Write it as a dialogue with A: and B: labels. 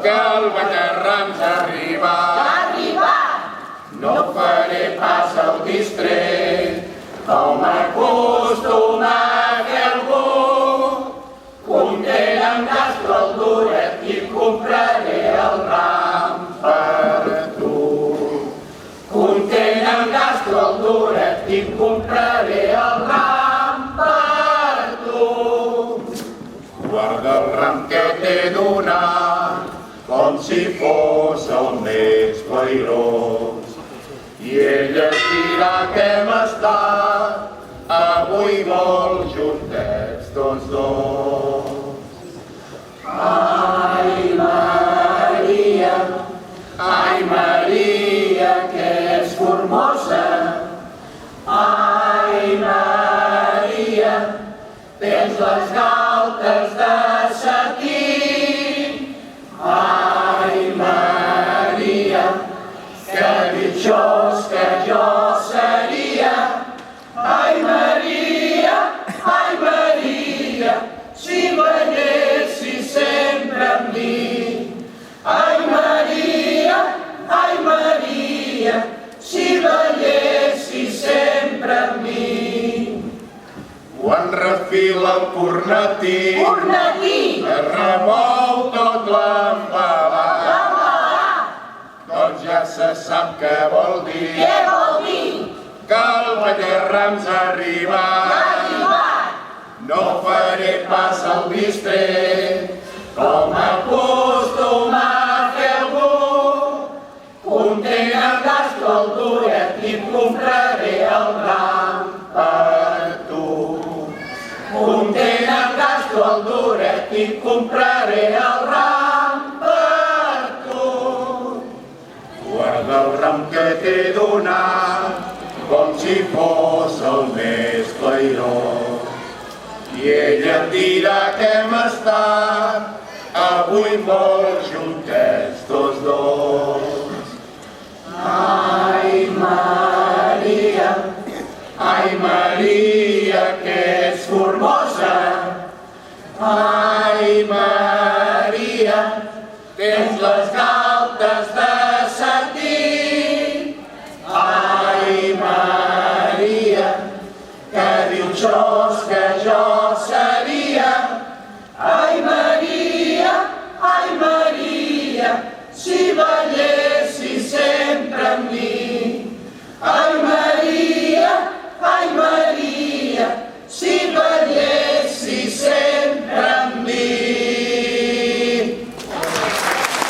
A: que el Baterrams ha arribat. No faré pas el distret, com acostuma a fer algú. Content amb Castro el Duret i compraré el ram per tu. Content amb Castro el Duret i compraré el ram per tu. Guarda el ram que t'he donat com si fos el més plairós. I ella et dirà que hem estat avui molt juntets tots dos. Ai, Maria, que és formosa. Ai, Maria, tens les galtes de setí. Ai, Maria, que bitxós que jo seria. Ai, Maria, si veiessis sempre amb mi. Ai, Maria, si veiessis sempre amb mi. Quan refila el cornetí, es remou tot l'embalat. Doncs ja se sap què vol dir. Que el Baterrams ha arribat. No faré pas el distret, com acostuma a fer algú. Content amb Castro el Duret i compraré el ram per tu. Content amb Castro el Duret i compraré el ram per tu. Guarda el ram que t'he donat com si fos el més plairós. I ella et dirà que hem estat avui molt junts.